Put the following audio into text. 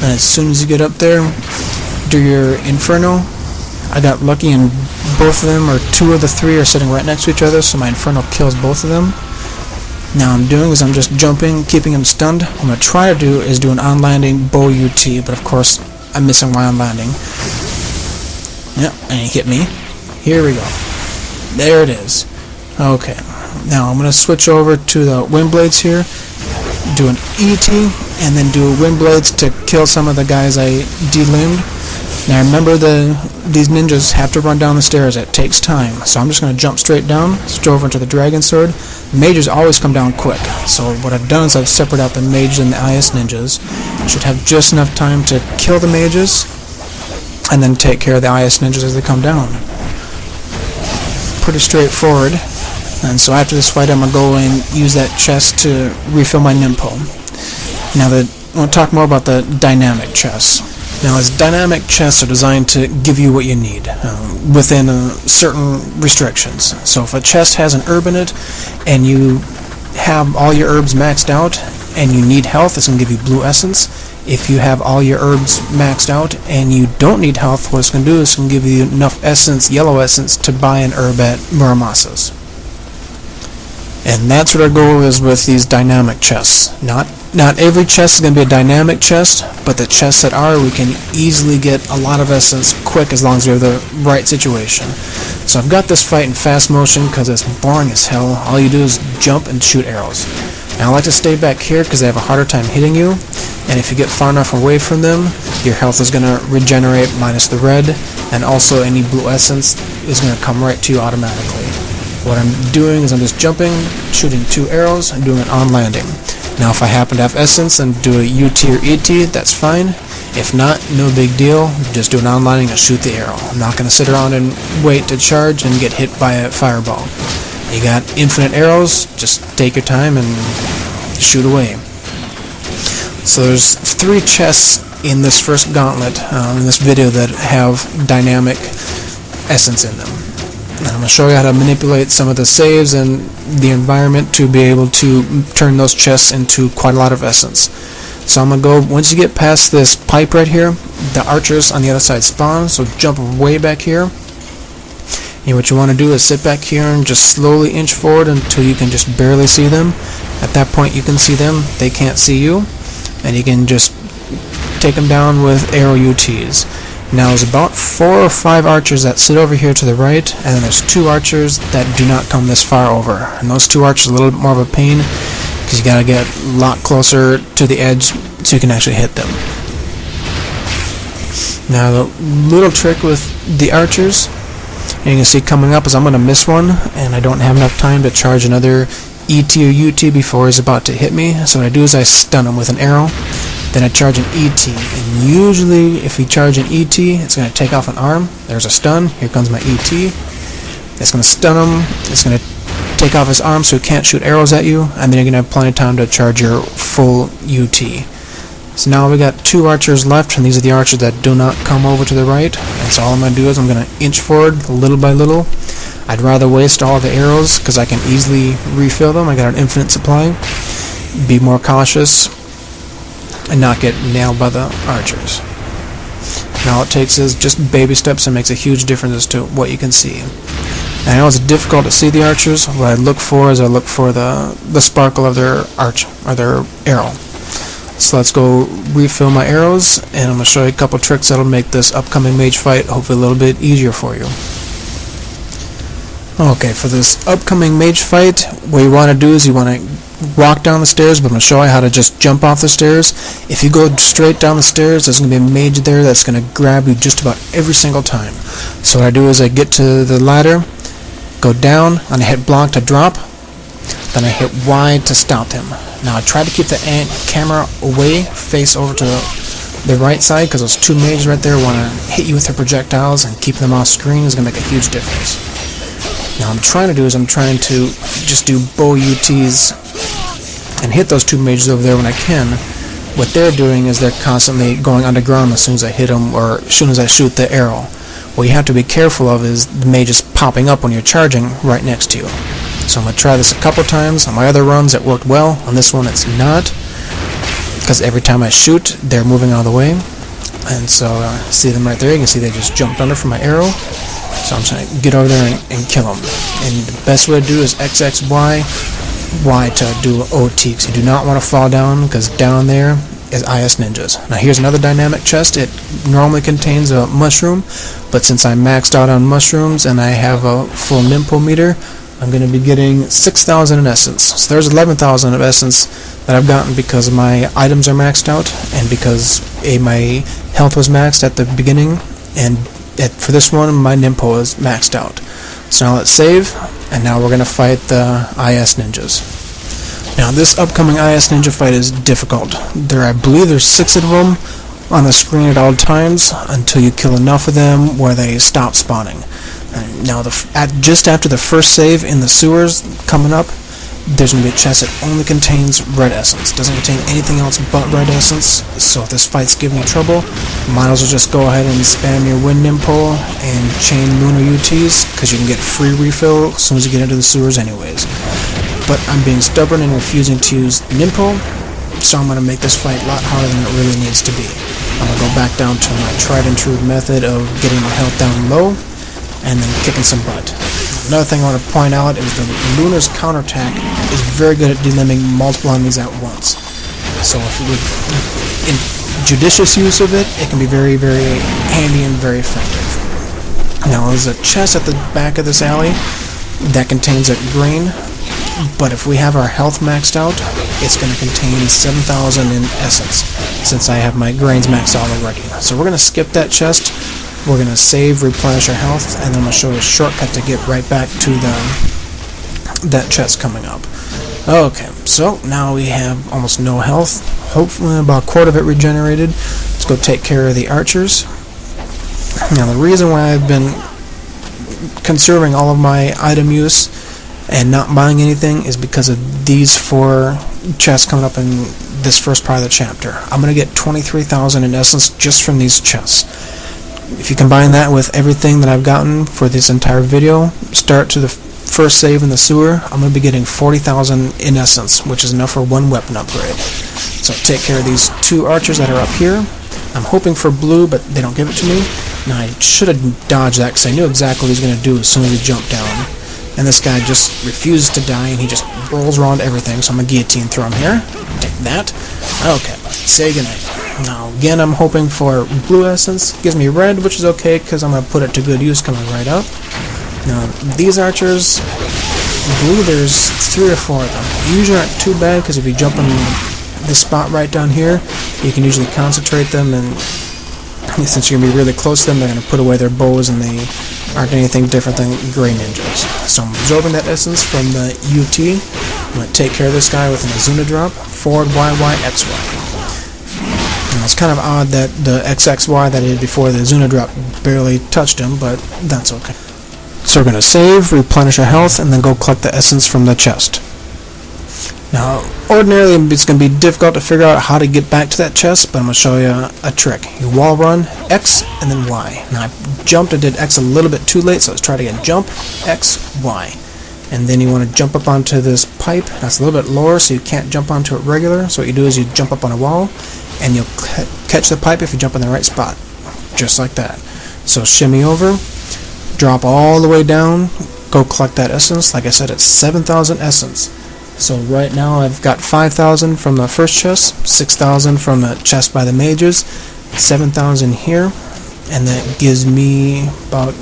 And as soon as you get up there, do your Inferno. I got lucky and both of them, or two of the three, are sitting right next to each other, so my Inferno kills both of them. Now I'm doing is I'm just jumping, keeping him stunned. What I'm going to try to do is do an on-landing bow UT, but of course I'm missing my on-landing. Yep, and he hit me. Here we go. There it is. Okay, now I'm going to switch over to the wind blades here, do an ET, and then do wind blades to kill some of the guys I delimbed. Now remember, these ninjas have to run down the stairs. It takes time, so I'm just going to jump straight down, switch over into the dragon sword. Mages always come down quick, so what I've done is I've separated out the mages and the IS ninjas. I should have just enough time to kill the mages, and then take care of the IS ninjas as they come down. Pretty straightforward. And so after this fight, I'm going to go and use that chest to refill my Nimpo. Now I want to talk more about the dynamic chests. Now, as dynamic chests are designed to give you what you need within certain restrictions. So if a chest has an herb in it and you have all your herbs maxed out and you need health, it's going to give you blue essence. If you have all your herbs maxed out and you don't need health, what it's going to do is it's going to give you enough essence, yellow essence, to buy an herb at Muramasa's. And that's what our goal is with these dynamic chests. Not every chest is going to be a dynamic chest, but the chests that are, we can easily get a lot of essence quick as long as we have the right situation. So I've got this fight in fast motion because it's boring as hell. All you do is jump and shoot arrows. Now I like to stay back here because they have a harder time hitting you, and if you get far enough away from them, your health is going to regenerate minus the red, and also any blue essence is going to come right to you automatically. What I'm doing is I'm just jumping, shooting two arrows, and doing an on-landing. Now if I happen to have essence and do a UT or ET, that's fine. If not, no big deal. Just do an on-landing and shoot the arrow. I'm not going to sit around and wait to charge and get hit by a fireball. You got infinite arrows, just take your time and shoot away. So there's 3 chests in this first gauntlet, in this video, that have dynamic essence in them. And I'm going to show you how to manipulate some of the saves and the environment to be able to turn those chests into quite a lot of essence. So I'm going to go, once you get past this pipe right here, the archers on the other side spawn, so jump way back here. And what you want to do is sit back here and just slowly inch forward until you can just barely see them. At that point you can see them, they can't see you, and you can just take them down with arrow UTs. Now there's about 4 or 5 archers that sit over here to the right, and then there's 2 archers that do not come this far over. And those 2 archers are a little bit more of a pain because you gotta get a lot closer to the edge so you can actually hit them. Now the little trick with the archers, and you can see coming up, is I'm gonna miss one and I don't have enough time to charge another ET or UT before he's about to hit me. So what I do is I stun him with an arrow. Then I charge an ET, and usually if you charge an ET, it's going to take off an arm. There's a stun. Here comes my ET. It's going to stun him. It's going to take off his arm so he can't shoot arrows at you, and then you're going to have plenty of time to charge your full UT. So now we got 2 archers left, and these are the archers that do not come over to the right. And so all I'm going to do is I'm going to inch forward little by little. I'd rather waste all the arrows because I can easily refill them. I got an infinite supply. Be more cautious and not get nailed by the archers. And all it takes is just baby steps, and makes a huge difference as to what you can see. And I know it's difficult to see the archers. What I look for is I look for the sparkle of their arch, or their arrow. So let's go refill my arrows, and I'm going to show you a couple tricks that'll make this upcoming mage fight hopefully a little bit easier for you. Okay, for this upcoming mage fight, what you want to do is you want to walk down the stairs, but I'm going to show you how to just jump off the stairs. If you go straight down the stairs, there's going to be a mage there that's going to grab you just about every single time. So what I do is I get to the ladder, go down, and I hit block to drop, then I hit Y to stop him. Now I try to keep the camera away, face over to the right side, because those 2 mages right there want to hit you with their projectiles, and keeping them off screen is going to make a huge difference. Now what I'm trying to do is I'm trying to just do bow UTs and hit those 2 mages over there when I can. What they're doing is they're constantly going underground as soon as I hit them, or as soon as I shoot the arrow. What you have to be careful of is the mages popping up when you're charging right next to you. So I'm going to try this a couple times. On my other runs it worked well. On this one it's not, because every time I shoot, they're moving out of the way. And so, see them right there. You can see they just jumped under from my arrow. So I'm trying to get over there and kill them. And the best way to do is XXY, Y to do OT, because you do not want to fall down, because down there is IS Ninjas. Now here's another dynamic chest. It normally contains a mushroom, but since I'm maxed out on mushrooms and I have a full Nimpo meter, I'm going to be getting 6,000 in essence. So there's 11,000 of essence that I've gotten because my items are maxed out, and because my health was maxed at the beginning, and for this one my Nimpo is maxed out. So now let's save, and now we're going to fight the IS Ninjas. Now this upcoming IS Ninja fight is difficult. I believe there's 6 of them on the screen at all times until you kill enough of them where they stop spawning. And now just after the first save in the sewers coming up, there's going to be a chest that only contains red essence. Doesn't contain anything else but red essence. So if this fight's giving you trouble, might as well just go ahead and spam your Wind Nimpo and chain Lunar UTs, because you can get free refill as soon as you get into the sewers anyways. But I'm being stubborn and refusing to use Nimpo, so I'm going to make this fight a lot harder than it really needs to be. I'm going to go back down to my tried and true method of getting my health down low and then kicking some butt. Another thing I want to point out is the Lunar's counterattack is very good at delimbing multiple enemies at once. So in judicious use of it, it can be very, very handy and very effective. Now there's a chest at the back of this alley that contains a grain, but if we have our health maxed out, it's going to contain 7,000 in essence, since I have my grains maxed out already. So we're going to skip that chest. We're going to save, replenish our health, and then I'm going to show you a shortcut to get right back to that chest coming up. Okay, so now we have almost no health. Hopefully about a quarter of it regenerated. Let's go take care of the archers. Now the reason why I've been conserving all of my item use and not buying anything is because of these 4 chests coming up in this first part of the chapter. I'm going to get 23,000 in essence just from these chests. If you combine that with everything that I've gotten for this entire video, start to the first save in the sewer, I'm going to be getting 40,000 in essence, which is enough for 1 weapon upgrade. So take care of these 2 archers that are up here. I'm hoping for blue, but they don't give it to me. Now I should have dodged that because I knew exactly what he was going to do as soon as he jumped down. And this guy just refuses to die, and he just rolls around everything, so I'm going to guillotine throw him here. Take that. Okay, say goodnight. Now again, I'm hoping for blue essence. Gives me red, which is okay because I'm going to put it to good use coming right up. Now these archers, blue, there's 3 or 4 of them. Usually aren't too bad because if you jump in this spot right down here, you can usually concentrate them, and since you're going to be really close to them, they're going to put away their bows, and they aren't anything different than gray ninjas. So I'm absorbing that essence from the UT. I'm going to take care of this guy with an Azuna drop, forward YY XY. And it's kind of odd that the XXY that I did before the Azuna drop barely touched him, but that's okay. So we're going to save, replenish our health, and then go collect the essence from the chest. Now, ordinarily it's going to be difficult to figure out how to get back to that chest, but I'm going to show you a trick. You wall run, X, and then Y. Now I jumped and did X a little bit too late, so let's try it again. Jump, X, Y. And then you want to jump up onto this pipe. That's a little bit lower, so you can't jump onto it regular. So what you do is you jump up on a wall, and you'll catch the pipe if you jump in the right spot. Just like that. So shimmy over, drop all the way down, go collect that essence. Like I said, it's 7,000 essence. So right now I've got 5,000 from the first chest, 6,000 from the chest by the mages, 7,000 here, and that gives me about